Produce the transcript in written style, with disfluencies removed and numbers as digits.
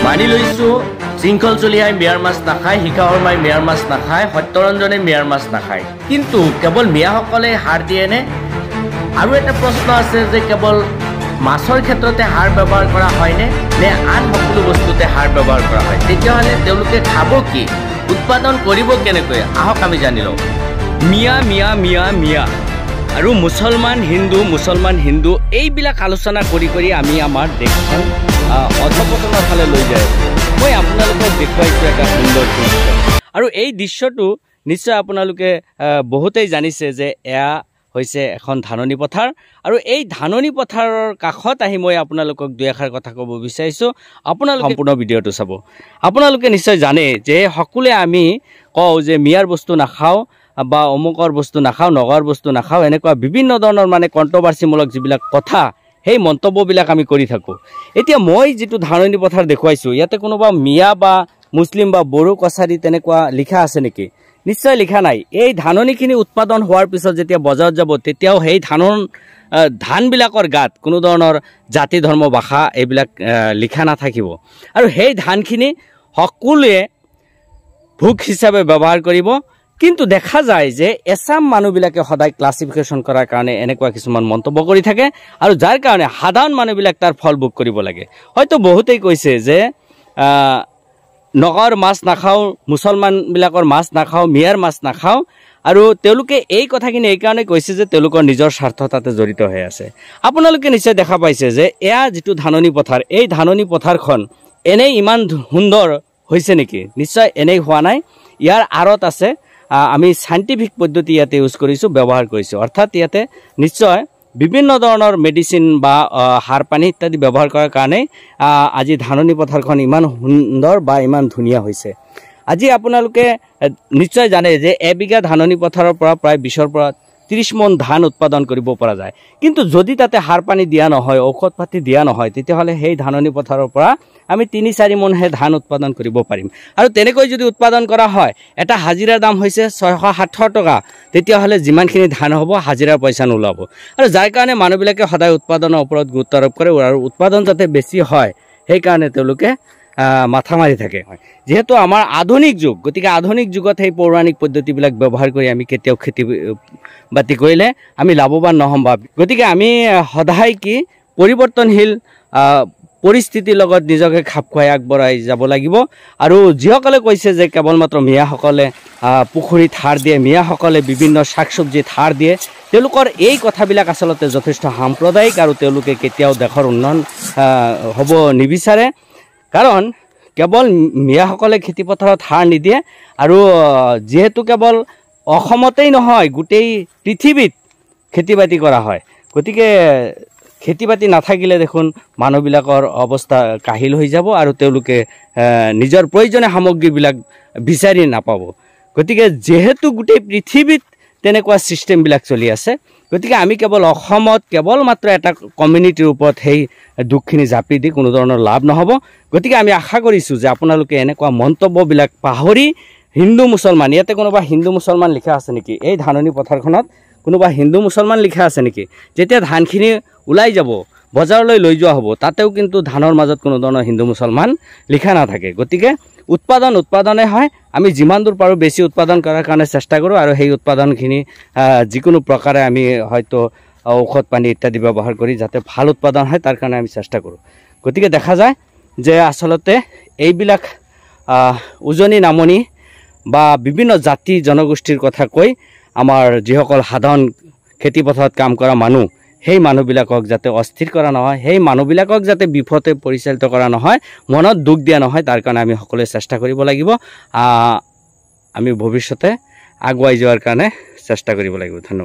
মানি লৈছোঁ শৃংখল চলিহাই মিয়াৰ মাছ নাখায়, শিখা শৰ্মাই মিয়াৰ মাছ নাখায়, সত্যৰঞ্জনে মিয়াৰ মাছ নাখায়। কিন্তু কেৱল মিয়াসকলে সাৰ দিয়েনে? আৰু এটা প্ৰশ্ন আছে যে কেৱল মাছৰ ক্ষেত্ৰতে সাৰ ব্যৱহাৰ কৰা হয়নে, নে আন সকলো বস্তুতে সাৰ ব্যৱহাৰ কৰা হয়? তেতিয়াহ'লে তেওঁলোকে খাব কি, উৎপাদন কৰিব কেনেকৈ? আহক আমি জানি লওঁ। মিয়া মিয়া মিয়া মিয়া আৰু মুছলমান হিন্দু এইবিলাক আলোচনা কৰি কৰি আমি আমাৰ দেশখন অধপতনৰ ফালে লৈ যায়। মই আপোনালোকক দেখুৱাইছোঁ এটা সুন্দৰ দৃশ্য, আৰু এই দৃশ্যটো নিশ্চয় আপোনালোকে বহুতেই জানিছে যে এয়া হৈছে এখন ধাননি পথাৰ, আৰু এই ধাননি পথাৰৰ কাষত আহি মই আপোনালোকক দুই এষাৰ কথা ক'ব বিচাৰিছোঁ। আপোনালোকে সম্পূৰ্ণ ভিডিঅ'টো চাব। আপোনালোকে নিশ্চয় জানে যে সকলোৱে আমি কওঁ যে মিয়াৰ বস্তু নাখাওঁ বা অমুকৰ বস্তু নাখাওঁ, নগাঁৱৰ বস্তু নাখাওঁ, এনেকুৱা বিভিন্ন ধৰণৰ মানে কণ্ট্ৰভাৰ্চিমূলক যিবিলাক কথা, সেই মন্তব্যবিলাক আমি কৰি থাকোঁ। এতিয়া মই যিটো ধাননি পথাৰ দেখুৱাইছোঁ, ইয়াতে কোনোবা মিয়া বা মুছলিম বা বড়ো কছাৰী তেনেকুৱা লিখা আছে নেকি? নিশ্চয় লিখা নাই। এই ধাননিখিনি উৎপাদন হোৱাৰ পিছত যেতিয়া বজাৰত যাব, তেতিয়াও সেই ধানবিলাকৰ গাত কোনো ধৰণৰ জাতি ধৰ্ম ভাষা এইবিলাক লিখা নাথাকিব, আৰু সেই ধানখিনি সকলোৱে ভোগ হিচাপে ব্যৱহাৰ কৰিব। কিন্তু দেখা যায় যে এছাম মানুহবিলাকে সদায় ক্লাছিফিকেশ্যন কৰাৰ কাৰণে এনেকুৱা কিছুমান মন্তব্য কৰি থাকে, আৰু যাৰ কাৰণে সাধাৰণ মানুহবিলাক তাৰ ফল ভোগ কৰিব লাগে। হয়তো বহুতেই কৈছে যে নগাঁৱৰ মাছ নাখাওঁ, মুছলমানবিলাকৰ মাছ নাখাওঁ, মিয়াৰ মাছ নাখাওঁ, আৰু তেওঁলোকে এই কথাখিনি এইকাৰণে কৈছে যে তেওঁলোকৰ নিজৰ স্বাৰ্থ তাতে জড়িত হৈ আছে। আপোনালোকে নিশ্চয় দেখা পাইছে যে এয়া যিটো ধাননি পথাৰ, এই ধাননি পথাৰখন এনেই ইমান সুন্দৰ হৈছে নেকি? নিশ্চয় এনেই হোৱা নাই। ইয়াৰ আঁৰত আছে আমি চাইণ্টিফিক পদ্ধতি ইয়াতে ইউজ কৰিছোঁ, ব্যৱহাৰ কৰিছোঁ। অৰ্থাৎ ইয়াতে নিশ্চয় বিভিন্ন ধৰণৰ মেডিচিন বা সাৰ পানী ইত্যাদি ব্যৱহাৰ কৰাৰ কাৰণে আজি ধাননি পথাৰখন ইমান সুন্দৰ বা ইমান ধুনীয়া হৈছে। আজি আপোনালোকে নিশ্চয় জানে যে এবিঘা ধাননি পথাৰৰ পৰা প্ৰায় 20ৰ পৰা 30 মোন ধান উৎপাদন কৰিব পৰা যায়। কিন্তু যদি তাতে সাৰ পানী দিয়া নহয়, ঔষধ পাতি দিয়া নহয়, তেতিয়াহ'লে সেই ধাননি পথাৰৰ পৰা আমি 3-4 মোনহে ধান উৎপাদন কৰিব পাৰিম। আৰু তেনেকৈ যদি উৎপাদন কৰা হয়, এটা হাজিৰাৰ দাম হৈছে 670 টকা, তেতিয়াহ'লে যিমানখিনি ধান হ'ব হাজিৰাৰ পইচা নোলাব। আৰু যাৰ কাৰণে মানুহবিলাকে সদায় উৎপাদনৰ ওপৰত গুৰুত্ব আৰোপ কৰে, আৰু উৎপাদন যাতে বেছি হয় সেইকাৰণে তেওঁলোকে মাথা মাৰি থাকে। যিহেতু আমাৰ আধুনিক যুগ, গতিকে আধুনিক যুগত সেই পৌৰাণিক পদ্ধতিবিলাক ব্যৱহাৰ কৰি আমি কেতিয়াও খেতি বাতি কৰিলে আমি লাভৱান নহ'ম। গতিকে আমি সদায় কি পৰিৱৰ্তনশীল পৰিস্থিতিৰ লগত নিজকে খাপ খুৱাই আগবঢ়াই যাব লাগিব। আৰু যিসকলে কৈছে যে কেৱল মাত্ৰ মিয়াসকলে পুখুৰীত সাৰ দিয়ে, মিয়াসকলে বিভিন্ন শাক চব্জিত সাৰ দিয়ে, তেওঁলোকৰ এই কথাবিলাক আচলতে যথেষ্ট সাম্প্ৰদায়িক, আৰু তেওঁলোকে কেতিয়াও দেশৰ উন্নয়ন হ'ব নিবিচাৰে। কাৰণ কেৱল মিয়াসকলে খেতিপথাৰত সাৰ নিদিয়ে, আৰু যিহেতু কেৱল অসমতেই নহয় গোটেই পৃথিৱীত খেতি বাতি কৰা হয়, গতিকে খেতি বাতি নাথাকিলে দেখোন মানুহবিলাকৰ অৱস্থা কাহিল হৈ যাব, আৰু তেওঁলোকে নিজৰ প্ৰয়োজনীয় সামগ্ৰীবিলাক বিচাৰি নাপাব। গতিকে যিহেতু গোটেই পৃথিৱীত তেনেকুৱা ছিষ্টেমবিলাক চলি আছে, গতিকে আমি কেৱল অসমত কেৱল মাত্ৰ এটা কমিউনিটিৰ ওপৰত সেই দুখখিনি জাপি দি কোনো ধৰণৰ লাভ নহ'ব। গতিকে আমি আশা কৰিছোঁ যে আপোনালোকে এনেকুৱা মন্তব্যবিলাক পাহৰি হিন্দু মুছলমান, ইয়াতে কোনোবা হিন্দু মুছলমান লিখা আছে নেকি? এই ধাননি পথাৰখনত কোনোবা হিন্দু মুছলমান লিখা আছে নেকি? যেতিয়া ধানখিনি ওলাই যাব, বজাৰলৈ লৈ যোৱা হ'ব, তাতেও কিন্তু ধানৰ মাজত কোনো ধৰণৰ হিন্দু মুছলমান লিখা নাথাকে। গতিকে উৎপাদনে হয়, আমি যিমান দূৰ পাৰোঁ বেছি উৎপাদন কৰাৰ কাৰণে চেষ্টা কৰোঁ, আৰু সেই উৎপাদনখিনি যিকোনো প্ৰকাৰে আমি হয়তো ঔষধ পানী ইত্যাদি ব্যৱহাৰ কৰি যাতে ভাল উৎপাদন হয় তাৰ কাৰণে আমি চেষ্টা কৰোঁ। গতিকে দেখা যায় যে আচলতে এইবিলাক উজনি নামনি বা বিভিন্ন জাতি জনগোষ্ঠীৰ কথা কৈ আমাৰ যিসকল সাধাৰণ খেতিপথাৰত কাম কৰা মানুহ, সেই মানুহবিলাকক যাতে অস্থিৰ কৰা নহয়, সেই মানুহবিলাকক যাতে বিপথে পৰিচালিত কৰা নহয়, মনত দুখ দিয়া নহয়, তাৰ কাৰণে আমি সকলোৱে চেষ্টা কৰিব লাগিব। আমি ভৱিষ্যতে আগুৱাই যোৱাৰ কাৰণে চেষ্টা কৰিব লাগিব। ধন্যবাদ।